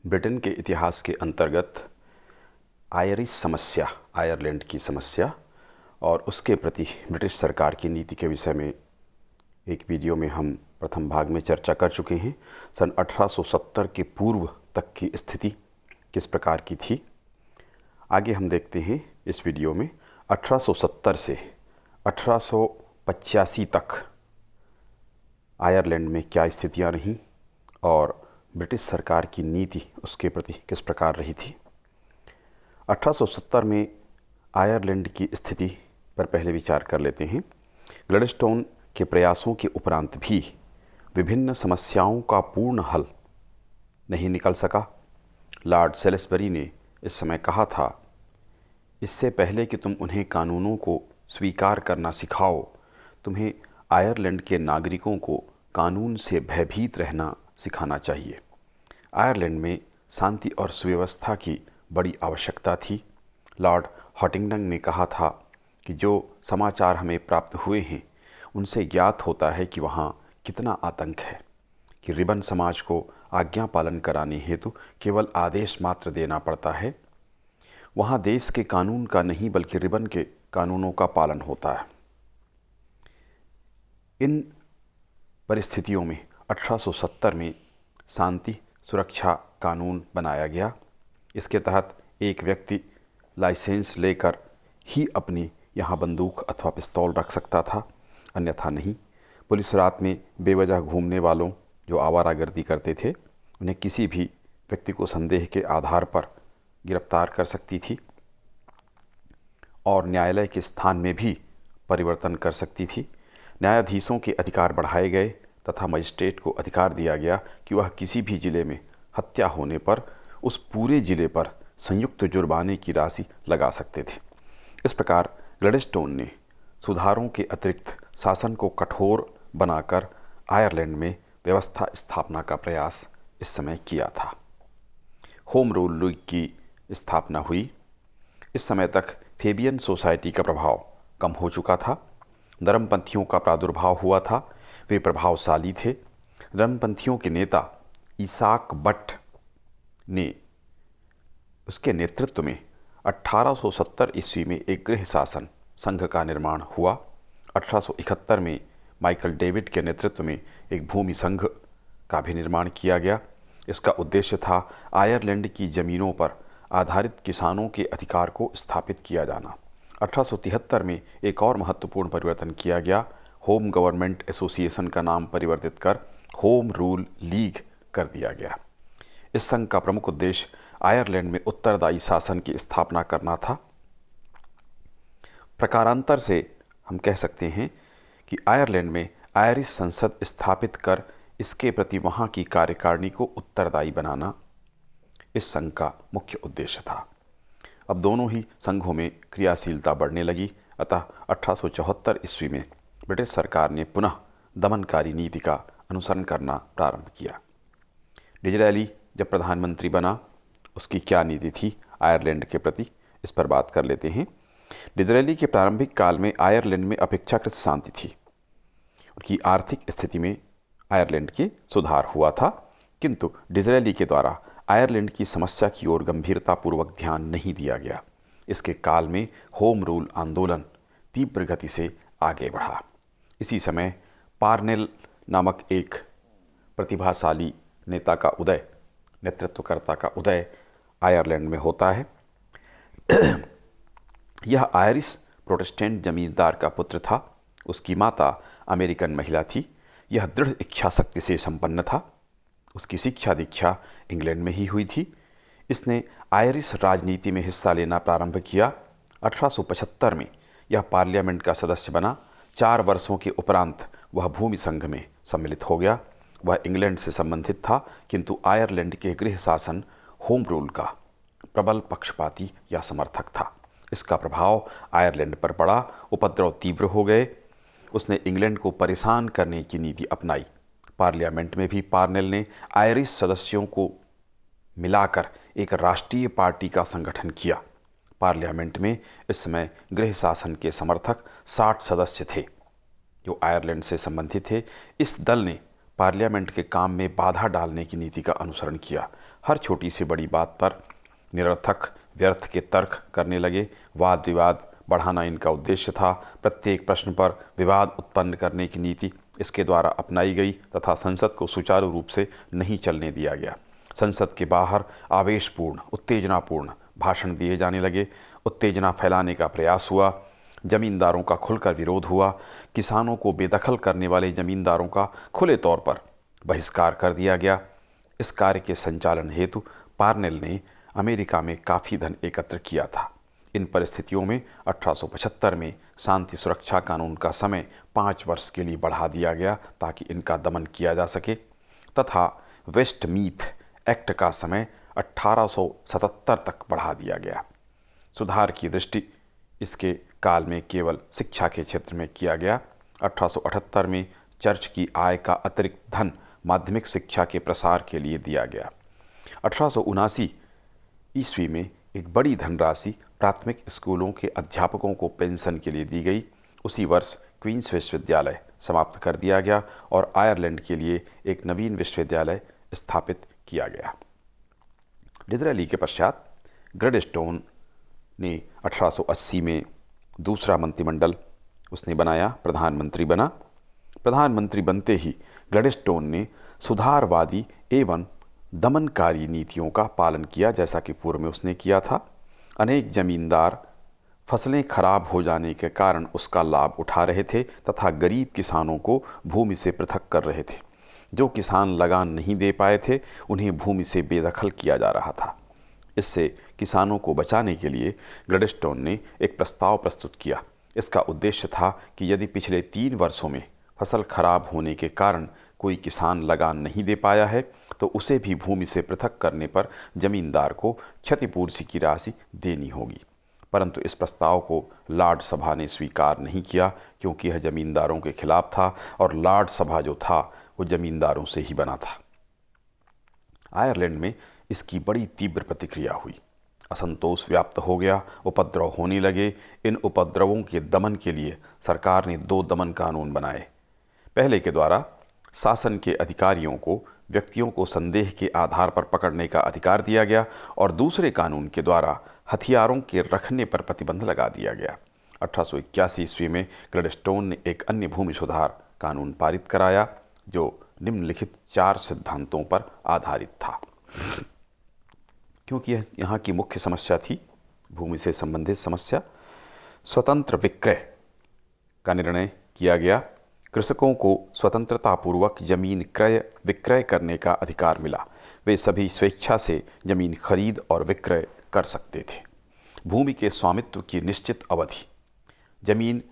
Britain के इतिहास के अंतर्गत आयरिश समस्या, आयरलैंड की समस्या और उसके प्रति ब्रिटिश सरकार की नीति के विषय में एक वीडियो में हम प्रथम भाग में चर्चा कर चुके हैं। सन 1870 के पूर्व तक की स्थिति किस प्रकार की थी, आगे हम देखते हैं इस वीडियो में। 1870 से 1885 तक आयरलैंड में क्या स्थितियां रहीं और ब्रिटिश सरकार की नीति उसके प्रति किस प्रकार रही थी। 1870 में आयरलैंड की स्थिति पर पहले विचार कर लेते हैं। ग्लैडस्टोन के प्रयासों के उपरांत भी विभिन्न समस्याओं का पूर्ण हल नहीं निकल सका। लॉर्ड सेलिसबरी ने इस समय कहा था, इससे पहले कि तुम उन्हें कानूनों को स्वीकार करना सिखाओ, तुम्हें आयरलैंड के नागरिकों को कानून से भयभीत रहना सिखाना चाहिए। आयरलैंड में शांति और सुव्यवस्था की बड़ी आवश्यकता थी। लॉर्ड हॉटिंगटन ने कहा था कि जो समाचार हमें प्राप्त हुए हैं उनसे ज्ञात होता है कि वहाँ कितना आतंक है, कि रिबन समाज को आज्ञा पालन कराने हेतु केवल आदेश मात्र देना पड़ता है। वहाँ देश के कानून का नहीं बल्कि रिबन के कानूनों का पालन होता है। इन परिस्थितियों में 1870 में शांति सुरक्षा कानून बनाया गया। इसके तहत एक व्यक्ति लाइसेंस लेकर ही अपनी यहाँ बंदूक अथवा पिस्तौल रख सकता था, अन्यथा नहीं। पुलिस रात में बेवजह घूमने वालों जो आवारागर्दी करते थे उन्हें किसी भी व्यक्ति को संदेह के आधार पर गिरफ्तार कर सकती थी और न्यायालय के स्थान में भी परिवर्तन कर सकती थी। न्यायाधीशों के अधिकार बढ़ाए गए तथा मजिस्ट्रेट को अधिकार दिया गया कि वह किसी भी ज़िले में हत्या होने पर उस पूरे ज़िले पर संयुक्त जुर्माने की राशि लगा सकते थे। इस प्रकार ग्लैडस्टोन ने सुधारों के अतिरिक्त शासन को कठोर बनाकर आयरलैंड में व्यवस्था स्थापना का प्रयास इस समय किया था। होम रूल लीग की स्थापना हुई। इस समय तक फेबियन सोसाइटी का प्रभाव कम हो चुका था। धर्मपंथियों का प्रादुर्भाव हुआ था, वे प्रभावशाली थे। धर्मपंथियों के नेता इसाक बट ने उसके नेतृत्व में 1870 ईस्वी में एक गृह शासन संघ का निर्माण हुआ। 1871 में माइकल डेविड के नेतृत्व में एक भूमि संघ का भी निर्माण किया गया। इसका उद्देश्य था आयरलैंड की ज़मीनों पर आधारित किसानों के अधिकार को स्थापित किया जाना। 1873 में एक और महत्वपूर्ण परिवर्तन किया गया। होम गवर्नमेंट एसोसिएशन का नाम परिवर्तित कर होम रूल लीग कर दिया गया। इस संघ का प्रमुख उद्देश्य आयरलैंड में उत्तरदायी शासन की स्थापना करना था। प्रकारांतर से हम कह सकते हैं कि आयरलैंड में आयरिश संसद स्थापित कर इसके प्रति वहाँ की कार्यकारिणी को उत्तरदायी बनाना इस संघ का मुख्य उद्देश्य था। अब दोनों ही संघों में क्रियाशीलता बढ़ने लगी, अतः 1874 ईस्वी में ब्रिटिश सरकार ने पुनः दमनकारी नीति का अनुसरण करना प्रारंभ किया। डिज़रायली जब प्रधानमंत्री बना, उसकी क्या नीति थी आयरलैंड के प्रति, इस पर बात कर लेते हैं। डिज़रायली के प्रारंभिक काल में आयरलैंड में अपेक्षाकृत शांति थी। उनकी आर्थिक स्थिति में आयरलैंड के सुधार हुआ था, किंतु डिज़रायली के द्वारा आयरलैंड की समस्या की ओर गंभीरतापूर्वक ध्यान नहीं दिया गया। इसके काल में होम रूल आंदोलन तीव्र गति से आगे बढ़ा। इसी समय पार्नेल नामक एक प्रतिभाशाली नेता का उदय, नेतृत्वकर्ता का उदय आयरलैंड में होता है। यह आयरिश प्रोटेस्टेंट जमींदार का पुत्र था। उसकी माता अमेरिकन महिला थी। यह दृढ़ इच्छा शक्ति से संपन्न था। उसकी शिक्षा दीक्षा इंग्लैंड में ही हुई थी। इसने आयरिश राजनीति में हिस्सा लेना प्रारंभ किया। 1875 में यह पार्लियामेंट का सदस्य बना। 4 वर्षों के उपरांत वह भूमि संघ में सम्मिलित हो गया। वह इंग्लैंड से संबंधित था, किंतु आयरलैंड के गृह शासन होम रूल का प्रबल पक्षपाती या समर्थक था। इसका प्रभाव आयरलैंड पर पड़ा। उपद्रव तीव्र हो गए। उसने इंग्लैंड को परेशान करने की नीति अपनाई। पार्लियामेंट में भी पार्नेल ने आयरिश सदस्यों को मिलाकर एक राष्ट्रीय पार्टी का संगठन किया। पार्लियामेंट में इस समय गृह शासन के समर्थक 60 सदस्य थे जो आयरलैंड से संबंधित थे। इस दल ने पार्लियामेंट के काम में बाधा डालने की नीति का अनुसरण किया। हर छोटी से बड़ी बात पर निरर्थक व्यर्थ के तर्क करने लगे। वाद विवाद बढ़ाना इनका उद्देश्य था। प्रत्येक प्रश्न पर विवाद उत्पन्न करने की नीति इसके द्वारा अपनाई गई तथा संसद को सुचारू रूप से नहीं चलने दिया गया। संसद के बाहर आवेशपूर्ण उत्तेजनापूर्ण भाषण दिए जाने लगे। उत्तेजना फैलाने का प्रयास हुआ। जमींदारों का खुलकर विरोध हुआ। किसानों को बेदखल करने वाले जमींदारों का खुले तौर पर बहिष्कार कर दिया गया। इस कार्य के संचालन हेतु पार्नेल ने अमेरिका में काफ़ी धन एकत्र किया था। इन परिस्थितियों में 1875 में शांति सुरक्षा कानून का समय 5 वर्ष के लिए बढ़ा दिया गया ताकि इनका दमन किया जा सके, तथा वेस्टमीथ एक्ट का समय 1877 तक बढ़ा दिया गया। सुधार की दृष्टि इसके काल में केवल शिक्षा के क्षेत्र में किया गया। 1878 में चर्च की आय का अतिरिक्त धन माध्यमिक शिक्षा के प्रसार के लिए दिया गया। 1879 ईस्वी में एक बड़ी धनराशि प्राथमिक स्कूलों के अध्यापकों को पेंशन के लिए दी गई। उसी वर्ष क्वींस विश्वविद्यालय समाप्त कर दिया गया और आयरलैंड के लिए एक नवीन विश्वविद्यालय स्थापित किया गया। डिज़राएली के पश्चात ग्लैडस्टोन ने 1880 में दूसरा मंत्रिमंडल उसने बनाया, प्रधानमंत्री बना। प्रधानमंत्री बनते ही ग्लैडस्टोन ने सुधारवादी एवं दमनकारी नीतियों का पालन किया, जैसा कि पूर्व में उसने किया था। अनेक जमींदार फसलें खराब हो जाने के कारण उसका लाभ उठा रहे थे तथा गरीब किसानों को भूमि से पृथक कर रहे थे। जो किसान लगान नहीं दे पाए थे उन्हें भूमि से बेदखल किया जा रहा था। इससे किसानों को बचाने के लिए ग्लैडस्टोन ने एक प्रस्ताव प्रस्तुत किया। इसका उद्देश्य था कि यदि पिछले 3 वर्षों में फसल खराब होने के कारण कोई किसान लगान नहीं दे पाया है तो उसे भी भूमि से पृथक करने पर जमींदार को क्षतिपूर्ति की राशि देनी होगी। परंतु इस प्रस्ताव को लॉर्ड सभा ने स्वीकार नहीं किया, क्योंकि यह जमींदारों के खिलाफ था और लॉर्ड सभा जो था वो जमींदारों से ही बना था। आयरलैंड में इसकी बड़ी तीव्र प्रतिक्रिया हुई। असंतोष व्याप्त हो गया, उपद्रव होने लगे। इन उपद्रवों के दमन के लिए सरकार ने 2 दमन कानून बनाए। पहले के द्वारा शासन के अधिकारियों को व्यक्तियों को संदेह के आधार पर पकड़ने का अधिकार दिया गया और दूसरे कानून के द्वारा हथियारों के रखने पर प्रतिबंध लगा दिया गया। 1881 ईस्वी में ग्लैडस्टोन ने एक अन्य भूमि सुधार कानून पारित कराया जो निम्नलिखित 4 सिद्धांतों पर आधारित था। क्योंकि यहाँ की मुख्य समस्या थी भूमि से संबंधित समस्या, स्वतंत्र विक्रय का निर्णय किया गया। कृषकों को स्वतंत्रतापूर्वक जमीन क्रय विक्रय करने का अधिकार मिला। वे सभी स्वेच्छा से जमीन खरीद और विक्रय कर सकते थे। भूमि के स्वामित्व की निश्चित अवधि, जमीन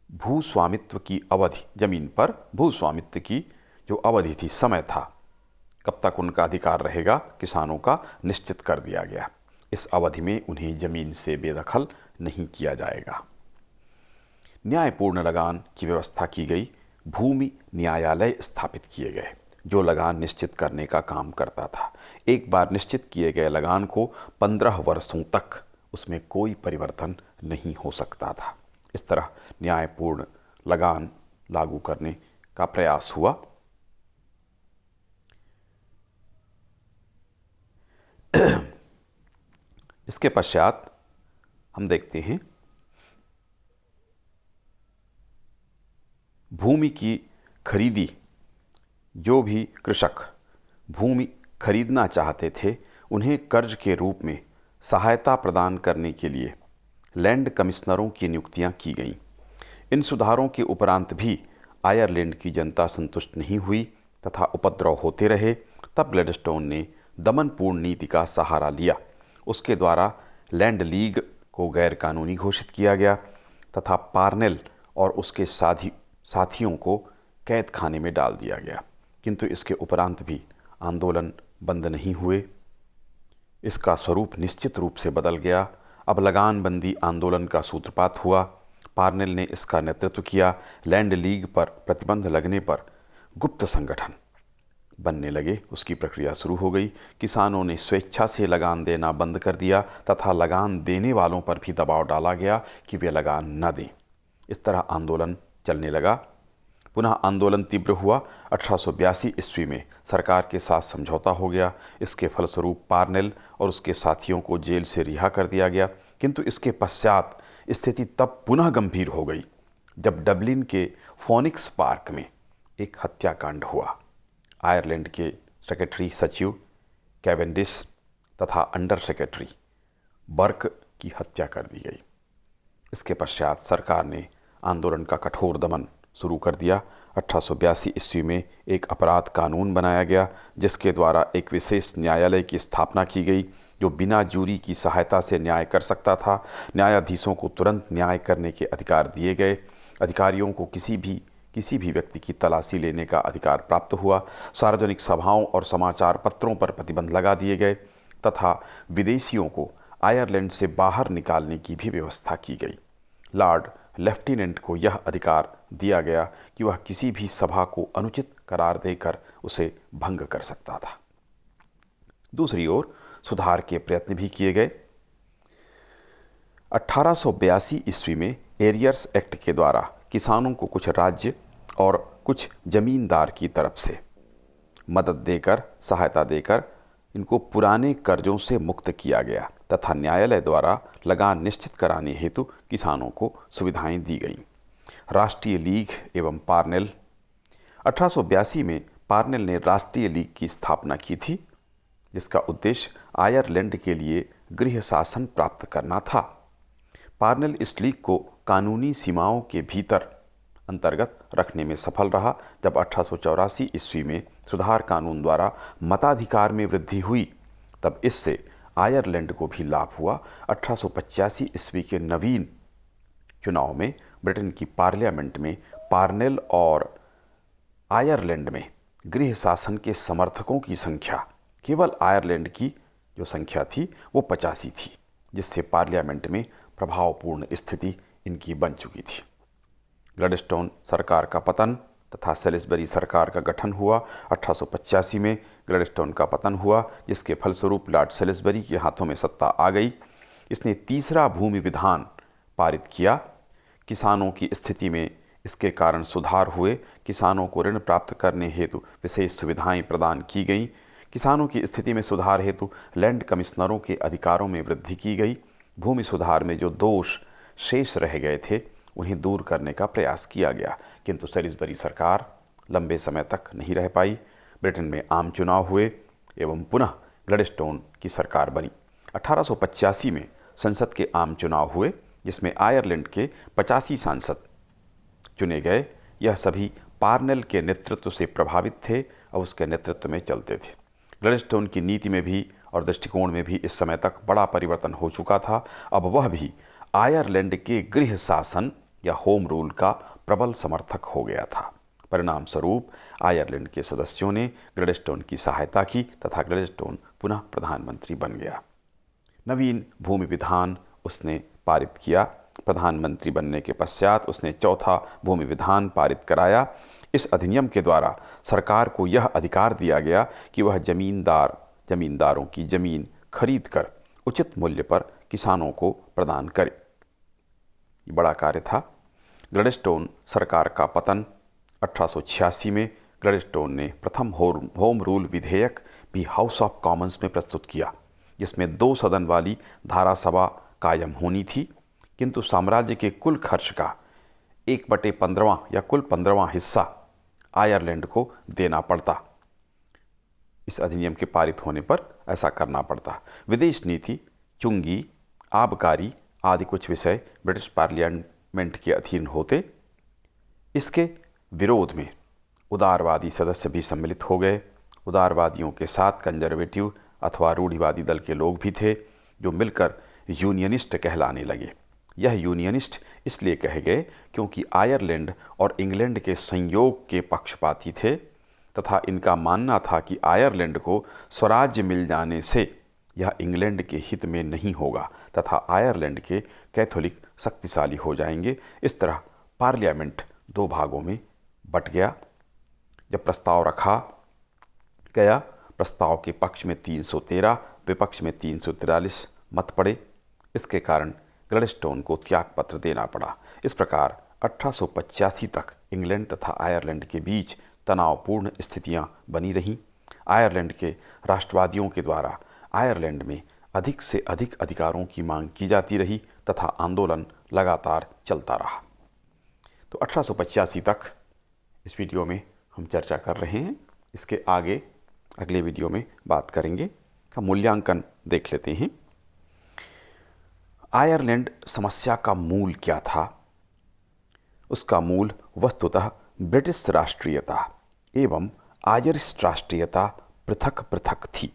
भूस्वामित्व की अवधि, जमीन पर भूस्वामित्व की जो अवधि थी, समय था, कब तक उनका अधिकार रहेगा, किसानों का निश्चित कर दिया गया। इस अवधि में उन्हें जमीन से बेदखल नहीं किया जाएगा। न्यायपूर्ण लगान की व्यवस्था की गई। भूमि न्यायालय स्थापित किए गए जो लगान निश्चित करने का काम करता था। एक बार निश्चित किए गए लगान को 15 वर्षों तक उसमें कोई परिवर्तन नहीं हो सकता था। इस तरह न्यायपूर्ण लगान लागू करने का प्रयास हुआ। इसके पश्चात हम देखते हैं भूमि की खरीदी। जो भी कृषक भूमि खरीदना चाहते थे उन्हें कर्ज के रूप में सहायता प्रदान करने के लिए लैंड कमिश्नरों की नियुक्तियां की गईं। इन सुधारों के उपरांत भी आयरलैंड की जनता संतुष्ट नहीं हुई तथा उपद्रव होते रहे। तब ग्लैडस्टोन ने दमनपूर्ण नीति का सहारा लिया। उसके द्वारा लैंड लीग को गैरकानूनी घोषित किया गया तथा पार्नेल और उसके साथियों को कैद खाने में डाल दिया गया। किंतु इसके उपरांत भी आंदोलन बंद नहीं हुए। इसका स्वरूप निश्चित रूप से बदल गया। अब लगानबंदी आंदोलन का सूत्रपात हुआ। पार्नेल ने इसका नेतृत्व किया। लैंड लीग पर प्रतिबंध लगने पर गुप्त संगठन बनने लगे, उसकी प्रक्रिया शुरू हो गई। किसानों ने स्वेच्छा से लगान देना बंद कर दिया तथा लगान देने वालों पर भी दबाव डाला गया कि वे लगान न दें। इस तरह आंदोलन चलने लगा। पुनः आंदोलन तीव्र हुआ। 1882 ईस्वी में सरकार के साथ समझौता हो गया। इसके फलस्वरूप पार्नेल और उसके साथियों को जेल से रिहा कर दिया गया। किंतु इसके पश्चात स्थिति तब पुनः गंभीर हो गई जब डबलिन के फोनिक्स पार्क में एक हत्याकांड हुआ। आयरलैंड के सेक्रेटरी सचिव कैवेंडिश तथा अंडर सेक्रेटरी बर्क की हत्या कर दी गई। इसके पश्चात सरकार ने आंदोलन का कठोर दमन शुरू कर दिया। 1882 ईस्वी में एक अपराध कानून बनाया गया जिसके द्वारा एक विशेष न्यायालय की स्थापना की गई जो बिना जूरी की सहायता से न्याय कर सकता था। न्यायाधीशों को तुरंत न्याय करने के अधिकार दिए गए। अधिकारियों को किसी भी व्यक्ति की तलाशी लेने का अधिकार प्राप्त हुआ। सार्वजनिक सभाओं और समाचार पत्रों पर प्रतिबंध लगा दिए गए तथा विदेशियों को आयरलैंड से बाहर निकालने की भी व्यवस्था की गई। लॉर्ड लेफ्टिनेंट को यह अधिकार दिया गया कि वह किसी भी सभा को अनुचित करार देकर उसे भंग कर सकता था। दूसरी ओर सुधार के प्रयत्न भी किए गए। 1882 ईस्वी में एरियर्स एक्ट के द्वारा किसानों को कुछ राज्य और कुछ जमींदार की तरफ से मदद देकर, सहायता देकर इनको पुराने कर्जों से मुक्त किया गया तथा न्यायालय द्वारा लगान निश्चित कराने हेतु किसानों को सुविधाएं दी गईं। राष्ट्रीय लीग एवं पार्नेल 1882 में पार्नेल ने राष्ट्रीय लीग की स्थापना की थी जिसका उद्देश्य आयरलैंड के लिए गृह शासन प्राप्त करना था। पार्नेल इस लीग को कानूनी सीमाओं के भीतर अंतर्गत रखने में सफल रहा। जब 1884 ईस्वी में सुधार कानून द्वारा मताधिकार में वृद्धि हुई तब इससे आयरलैंड को भी लाभ हुआ। 1885 ईस्वी के नवीन चुनाव में ब्रिटेन की पार्लियामेंट में पार्नेल और आयरलैंड में गृह शासन के समर्थकों की संख्या केवल आयरलैंड की जो संख्या थी वो 85 थी, जिससे पार्लियामेंट में प्रभावपूर्ण स्थिति इनकी बन चुकी थी। ग्लैडस्टोन सरकार का पतन तथा सेलिसबरी सरकार का गठन हुआ। 1885 में ग्लैडस्टोन का पतन हुआ जिसके फलस्वरूप लॉर्ड सेलिसबरी के हाथों में सत्ता आ गई। इसने तीसरा भूमि विधान पारित किया। किसानों की स्थिति में इसके कारण सुधार हुए। किसानों को ऋण प्राप्त करने हेतु विशेष सुविधाएं प्रदान की गईं। किसानों की स्थिति में सुधार हेतु लैंड कमिश्नरों के अधिकारों में वृद्धि की गई। भूमि सुधार में जो दोष शेष रह गए थे उन्हें दूर करने का प्रयास किया गया, किंतु सेलिसबरी सरकार लंबे समय तक नहीं रह पाई। ब्रिटेन में आम चुनाव हुए एवं पुनः ग्लैडस्टोन की सरकार बनी। 1885 में संसद के आम चुनाव हुए जिसमें आयरलैंड के 85 सांसद चुने गए। यह सभी पार्नेल के नेतृत्व से प्रभावित थे और उसके नेतृत्व में चलते थे। ग्लैडस्टोन की नीति में भी और दृष्टिकोण में भी इस समय तक बड़ा परिवर्तन हो चुका था। अब वह भी आयरलैंड के गृह शासन या होम रूल का प्रबल समर्थक हो गया था। परिणाम स्वरूप आयरलैंड के सदस्यों ने ग्लैडस्टोन की सहायता की तथा ग्लैडस्टोन पुनः प्रधानमंत्री बन गया। नवीन भूमि विधान उसने पारित किया। प्रधानमंत्री बनने के पश्चात उसने चौथा भूमि विधान पारित कराया। इस अधिनियम के द्वारा सरकार को यह अधिकार दिया गया कि वह जमींदारों की जमीन खरीद कर उचित मूल्य पर किसानों को प्रदान करे। ये बड़ा कार्य था। ग्लैडस्टोन सरकार का पतन 1886 में ग्लैडस्टोन ने प्रथम होम रूल विधेयक भी हाउस ऑफ कॉमन्स में प्रस्तुत किया जिसमें 2 सदन वाली धारासभा कायम होनी थी, किंतु साम्राज्य के कुल खर्च का 1/15 या कुल 15वां हिस्सा आयरलैंड को देना पड़ता। इस अधिनियम के पारित होने पर ऐसा करना पड़ता। विदेश नीति, चुंगी, आबकारी आदि कुछ विषय ब्रिटिश पार्लियामेंट के अधीन होते। इसके विरोध में उदारवादी सदस्य भी सम्मिलित हो गए। उदारवादियों के साथ कंजर्वेटिव अथवा रूढ़िवादी दल के लोग भी थे जो मिलकर यूनियनिस्ट कहलाने लगे। यह यूनियनिस्ट इसलिए कहे गए क्योंकि आयरलैंड और इंग्लैंड के संयोग के पक्षपाती थे तथा इनका मानना था कि आयरलैंड को स्वराज्य मिल जाने से यह इंग्लैंड के हित में नहीं होगा तथा आयरलैंड के कैथोलिक शक्तिशाली हो जाएंगे। इस तरह पार्लियामेंट 2 भागों में बट गया। जब प्रस्ताव रखा गया, प्रस्ताव के पक्ष में 313, विपक्ष में 343 मत पड़े। इसके कारण ग्लैडस्टोन को त्यागपत्र देना पड़ा। इस प्रकार 1885 तक इंग्लैंड तथा आयरलैंड के बीच तनावपूर्ण स्थितियां बनी रहीं। आयरलैंड के राष्ट्रवादियों के द्वारा आयरलैंड में अधिक से अधिक अधिकारों की मांग की जाती रही तथा आंदोलन लगातार चलता रहा। तो 1885 तक इस वीडियो में हम चर्चा कर रहे हैं। इसके आगे अगले वीडियो में बात करेंगे का मूल्यांकन देख लेते हैं। आयरलैंड समस्या का मूल क्या था? उसका मूल वस्तुतः ब्रिटिश राष्ट्रीयता एवं आयरिश राष्ट्रीयता पृथक पृथक थी,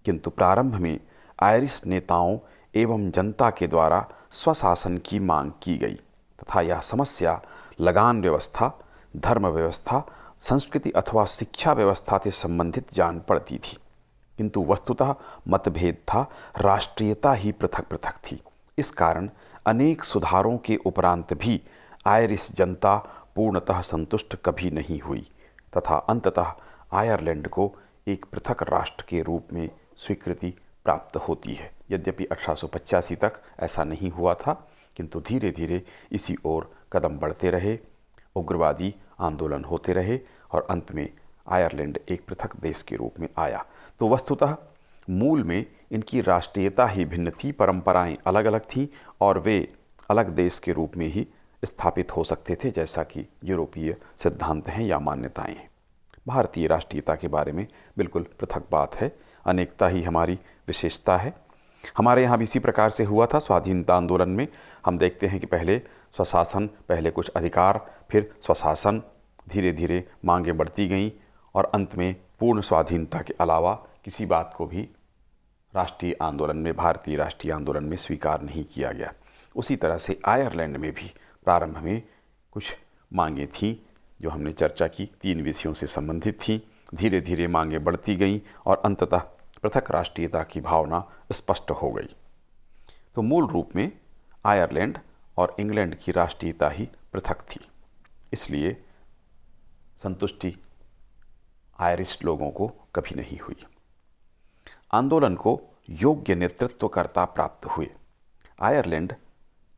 किंतु प्रारंभ में आयरिश नेताओं एवं जनता के द्वारा स्वशासन की मांग की गई तथा यह समस्या लगान व्यवस्था, धर्म व्यवस्था, संस्कृति अथवा शिक्षा व्यवस्था से संबंधित जान पड़ती थी, किंतु वस्तुतः मतभेद था, राष्ट्रीयता ही पृथक पृथक थी। इस कारण अनेक सुधारों के उपरांत भी आयरिश जनता पूर्णतः संतुष्ट कभी नहीं हुई तथा अंततः आयरलैंड को एक पृथक राष्ट्र के रूप में स्वीकृति प्राप्त होती है। यद्यपि 1885 तक ऐसा नहीं हुआ था, किंतु धीरे धीरे इसी ओर कदम बढ़ते रहे, उग्रवादी आंदोलन होते रहे और अंत में आयरलैंड एक पृथक देश के रूप में आया। तो वस्तुतः मूल में इनकी राष्ट्रीयता ही भिन्न थी, परंपराएं अलग अलग थीं और वे अलग देश के रूप में ही स्थापित हो सकते थे, जैसा कि यूरोपीय सिद्धांत हैं या मान्यताएं हैं। भारतीय राष्ट्रीयता के बारे में बिल्कुल पृथक बात है, अनेकता ही हमारी विशेषता है। हमारे यहाँ भी इसी प्रकार से हुआ था। स्वाधीनता आंदोलन में हम देखते हैं कि पहले स्वशासन, पहले कुछ अधिकार, फिर स्वशासन, धीरे धीरे मांगें बढ़ती गईं और अंत में पूर्ण स्वाधीनता के अलावा किसी बात को भी राष्ट्रीय आंदोलन में, भारतीय राष्ट्रीय आंदोलन में स्वीकार नहीं किया गया। उसी तरह से आयरलैंड में भी प्रारंभ में कुछ मांगें थीं जो हमने चर्चा की, 3 विषयों से संबंधित थीं। धीरे धीरे मांगें बढ़ती गईं और अंततः पृथक राष्ट्रीयता की भावना स्पष्ट हो गई। तो मूल रूप में आयरलैंड और इंग्लैंड की राष्ट्रीयता ही पृथक थी, इसलिए संतुष्टि आयरिश लोगों को कभी नहीं हुई। आंदोलन को योग्य नेतृत्वकर्ता प्राप्त हुए। आयरलैंड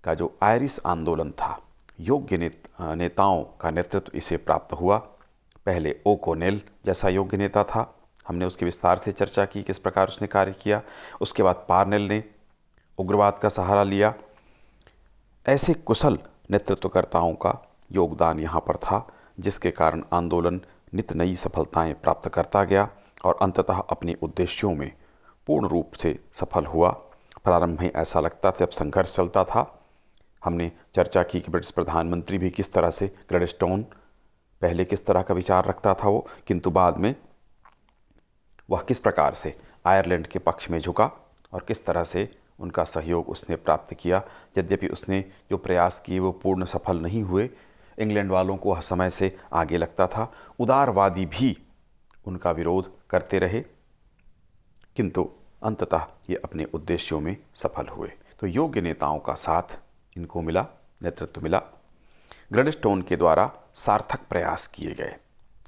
का जो आयरिश आंदोलन था, योग्य नेताओं का नेतृत्व इसे प्राप्त हुआ। पहले ओ'कॉनेल जैसा योग्य नेता था, हमने उसकी विस्तार से चर्चा की, किस प्रकार उसने कार्य किया। उसके बाद पार्नेल ने उग्रवाद का सहारा लिया। ऐसे कुशल नेतृत्वकर्ताओं का योगदान यहाँ पर था, जिसके कारण आंदोलन नित नई सफलताएं प्राप्त करता गया और अंततः अपने उद्देश्यों में पूर्ण रूप से सफल हुआ। प्रारंभ में ऐसा लगता था, अब संघर्ष चलता था। हमने चर्चा की कि ब्रिटिश प्रधानमंत्री भी किस तरह से, ग्लैडस्टोन पहले किस तरह का विचार रखता था वो, किंतु बाद में वह किस प्रकार से आयरलैंड के पक्ष में झुका और किस तरह से उनका सहयोग उसने प्राप्त किया। यद्यपि उसने जो प्रयास किए वो पूर्ण सफल नहीं हुए, इंग्लैंड वालों को समय से आगे लगता था, उदारवादी भी उनका विरोध करते रहे, किंतु अंततः ये अपने उद्देश्यों में सफल हुए। तो योग्य नेताओं का साथ इनको मिला, नेतृत्व मिला। ग्लैडस्टोन के द्वारा सार्थक प्रयास किए गए।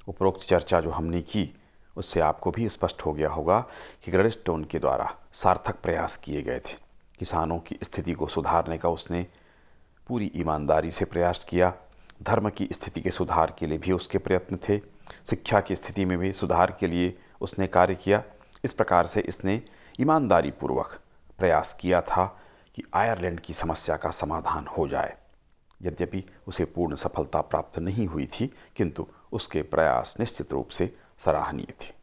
उपरोक्त चर्चा जो हमने की उससे आपको भी स्पष्ट हो गया होगा कि ग्लैडस्टोन के द्वारा सार्थक प्रयास किए गए थे। किसानों की स्थिति को सुधारने का उसने पूरी ईमानदारी से प्रयास किया। धर्म की स्थिति के सुधार के लिए भी उसके प्रयत्न थे। शिक्षा की स्थिति में भी सुधार के लिए उसने कार्य किया। इस प्रकार से इसने ईमानदारी पूर्वक प्रयास किया था कि आयरलैंड की समस्या का समाधान हो जाए। यद्यपि उसे पूर्ण सफलता प्राप्त नहीं हुई थी, किंतु उसके प्रयास निश्चित रूप से सराहनीय थे।